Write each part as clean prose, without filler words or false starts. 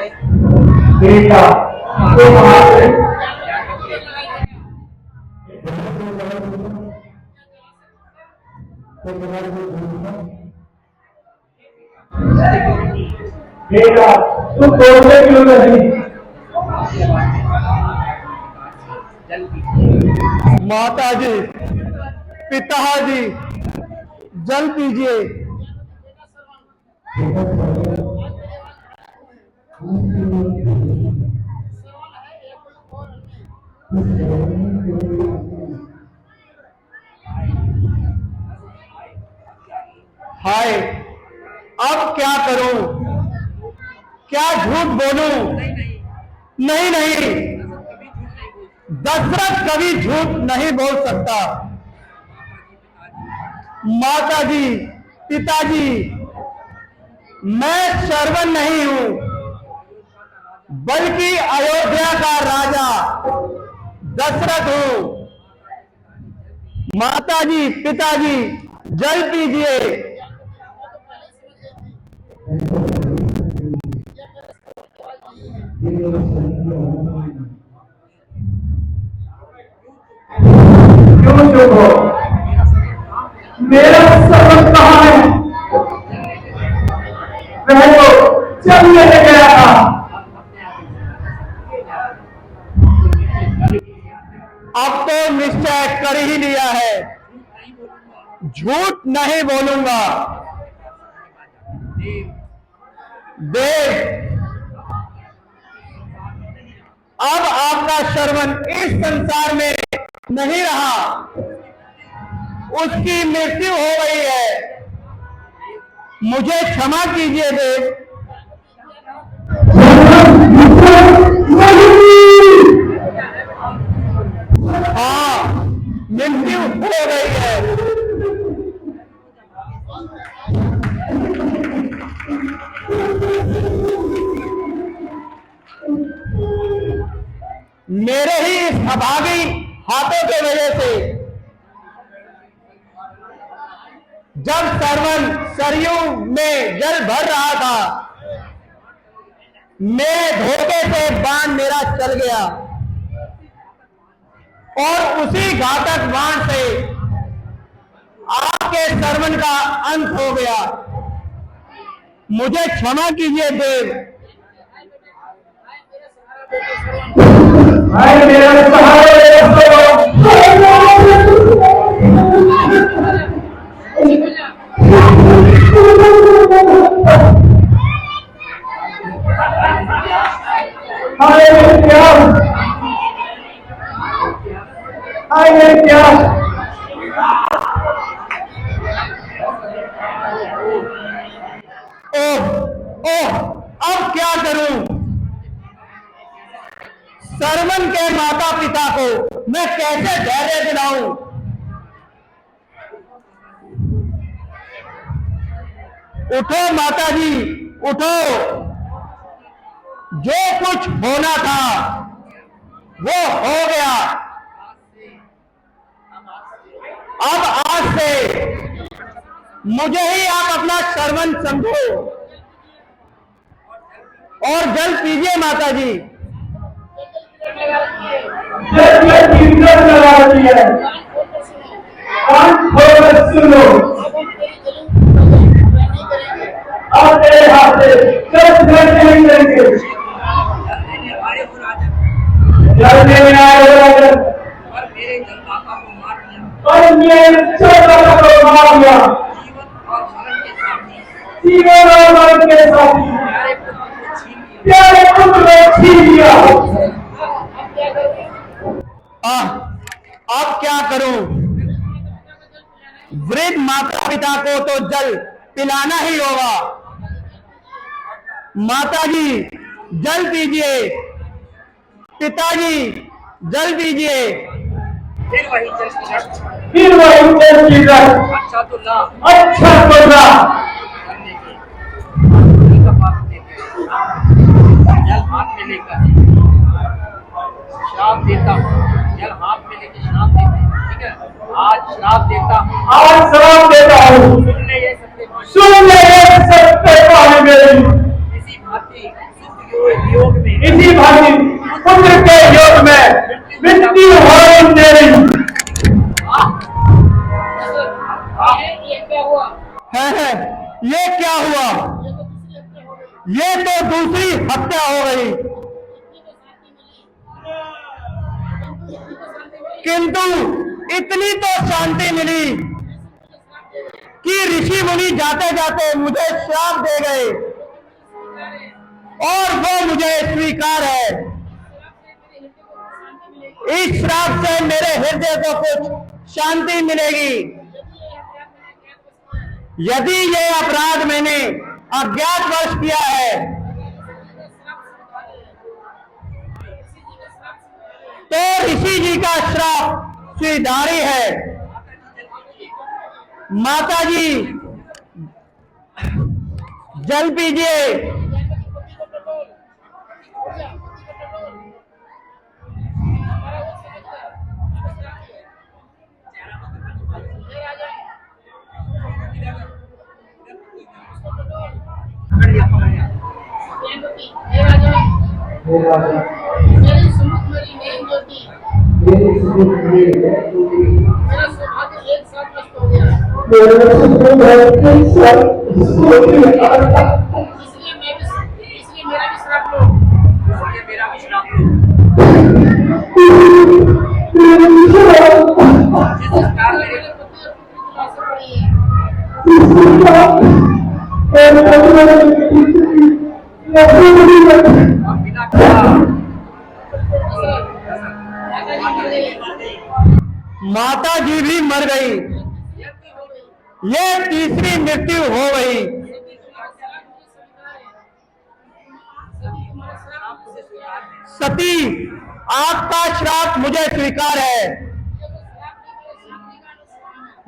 बेटा तो वहां से बेटा तू तोड़ने क्यों नहीं? माता जी, पिताजी, जल पीजिए। हाय, अब क्या करूं? क्या झूठ बोलूं? नहीं नहीं, दशरथ कभी झूठ नहीं बोल सकता। माता जी, पिताजी, मैं श्रवण नहीं हूं, बल्कि अयोध्या का राजा दशरथ हूं। माता जी, पिताजी, जल पीजिए। क्यों चुप हो? मेरा सबक कहाँ है? वह तो जब लेने गया था। अब तो निश्चय कर ही लिया है, झूठ नहीं बोलूंगा। देव, अब आपका श्रवण इस संसार में नहीं रहा, उसकी मृत्यु हो गई है। मुझे क्षमा कीजिए देव। हाँ, मृत्यु हो गई है। मेरे ही इस अभागी हाथों के वजह से जब सरवन सरयू में जल भर रहा था, मैं धोखे से बाण मेरा चल गया और उसी घातक बाण से आपके सरवन का अंत हो गया। मुझे क्षमा कीजिए देव। भाई मेरा सहारा क्या ओह ओह, अब क्या करूं? सरवन के माता पिता को मैं कैसे धैर्य दिलाऊं? उठो माता जी, उठो। जो कुछ होना था वो हो गया। अब आज से मुझे ही आप अपना सरवन समझो और जल पीजिए माता जी। सुनो, अब तेरे हाथ से जब नहीं करेंगे। जलने में आए हो राजा और मेरे जलदाता को मार दिया। जीवन और मरण के साथी प्यारे पुत्र को छीन लिया। अब क्या करूं? वृद्ध माता पिता को तो जल पिलाना ही होगा। माता जी, जल पीजिए। पिताजी, जल पीजिए। फिर वही जल की रट। अच्छा तो ला। जल हाथ में लेकर श्राप देता हूँ। जल हाथ में लेकर श्राप देते हैं, ठीक है? आज श्राप देता हूँ। आज श्राप देता हूँ। सुन ले ये सत्य पानी मेरी। इसी भांति सुख योगी के युग में मृत्यु हो तेरी। ये क्या हुआ? है ये क्या हुआ? ये तो दूसरी हत्या हो गई, किंतु इतनी तो शांति मिली कि ऋषि मुनि जाते जाते मुझे श्राप दे गए और वो मुझे स्वीकार है। इस श्राप से मेरे हृदय को कुछ शांति मिलेगी। यदि ये अपराध मैंने अज्ञातवश किया है तो ऋषि जी का श्राप स्वीकार्य है। माता जी जल पीजिए। मेरी सुमुख मेरी ज्योति, मेरा सौभाग्य एक साथ नष्ट हो गया, इसलिए मेरा भी श्राप लो। इसलिए मेरा भी श्राप लो। जिस कारण मेरे पति और पुत्री की लाशें पड़ी हैं, बिना कहा माता जी भी मर गई। ये तीसरी मृत्यु हो गई। सती आपका श्राप मुझे स्वीकार है।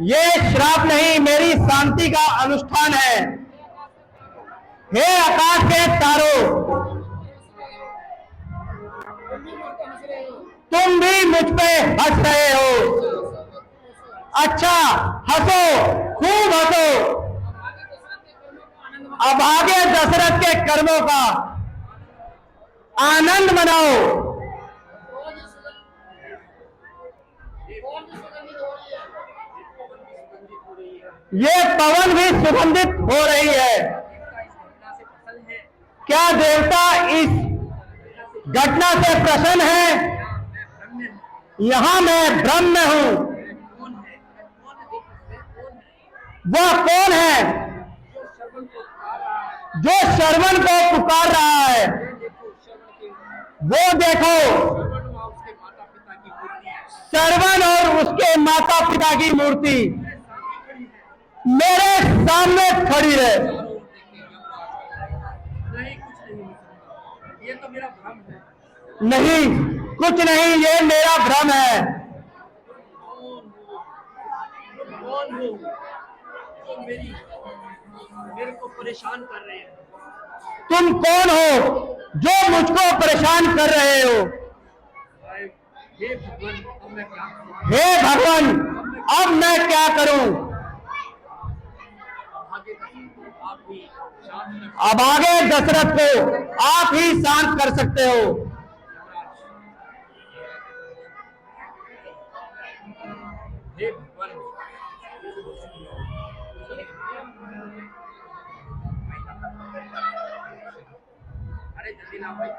ये श्राप नहीं मेरी शांति का अनुष्ठान है। हे आकाश के तारों, तुम भी मुझ पे हंस रहे हो। अच्छा हंसो, खूब हंसो। अब आगे दशरथ के कर्मों का आनंद मनाओ। ये पवन भी सुगंधित हो रही है। क्या देवता इस घटना से प्रसन्न है? यहां मैं ब्रह्म हूं। वह कौन है जो श्रवण को पुकार रहा है? वो देखो, श्रवण और उसके माता पिता की मूर्ति मेरे सामने खड़ी है। ये तो मेरा भ्रम है। नहीं, कुछ नहीं, ये मेरा भ्रम है। कौन हो तो मेरे को परेशान कर रहे हैं? तुम कौन हो जो मुझको परेशान कर रहे हो? हे भगवान, अब मैं क्या करूं? हे भगवान, अब मैं क्या करूं? आप भी शांत कर। अब आगे दशरथ को आप ही शांत कर सकते हो। हे भगवान, अरे जल्दी ना भाई,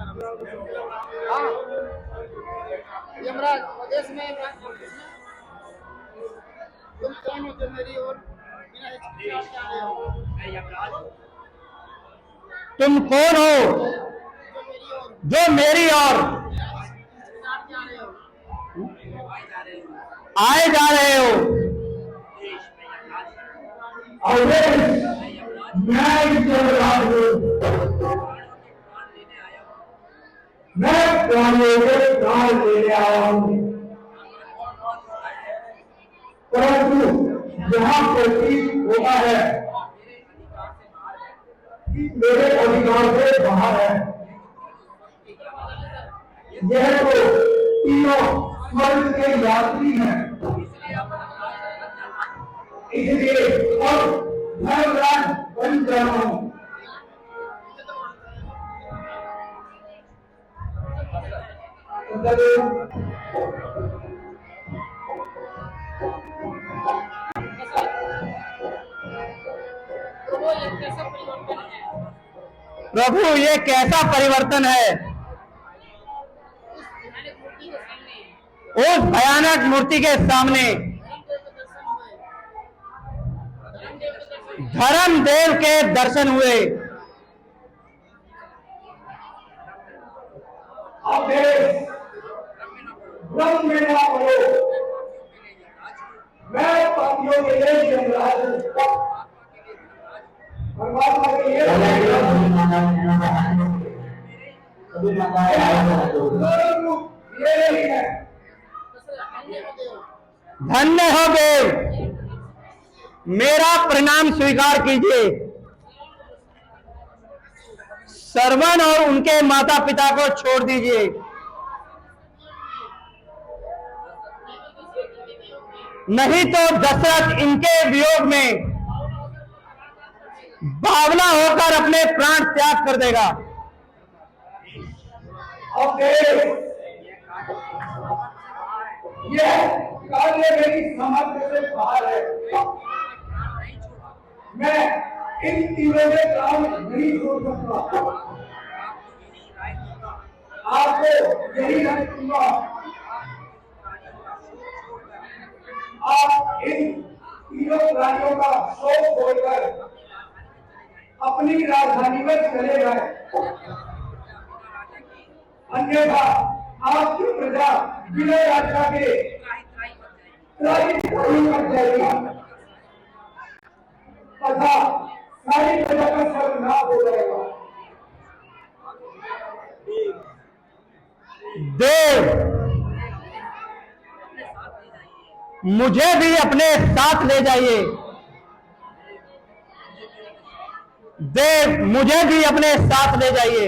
इधर उधर ढूंढो। हाँ यमराज, आदेश में तुम कौन हो जो मेरी ओर बिना हिचकिचाहट के आ रहे हो? मैं यमराज हूँ। तुम कौन हो जो मेरी ओर आए जा रहे हो? मैं प्राणों के प्राण लेने आया हूँ, परंतु यहाँ प्रतीत होता है कि मेरे अधिकार से बाहर है। यह तो तीनों स्वर्ग के यात्री हैं, इसलिए अपना राज बन जाना। इसलिए और धर्मराज बन जाऊं। प्रभु ये कैसा परिवर्तन है। उस भयानक मूर्ति के सामने धर्मदेव के दर्शन हुए। अब ब्रह्म में ना पड़ो, मैं पापियों के लिए यमराज हूं, परमात्मा के लिए धर्म ये नहीं है। धन्य हो देव, मेरा प्रणाम स्वीकार कीजिए। श्रवण और उनके माता पिता को छोड़ दीजिए, नहीं तो दशरथ इनके वियोग में बावला होकर अपने प्राण त्याग कर देगा। अब ये कार्य मेरी समझ से बाहर है। मैं इन तीनों में काम नहीं छोड़ सकता। आपको यही राय दूंगा, आप इन तीनों प्राणियों का शोक छोड़कर अपनी राजधानी में चले गए, अन्यथा आपकी प्रजा बिना राजा के त्राही मच जाएगी तथा सारी प्रजा का सर्वनाश हो जाएगा। देव, मुझे भी अपने साथ ले जाइए। देव, मुझे भी अपने साथ ले जाइए।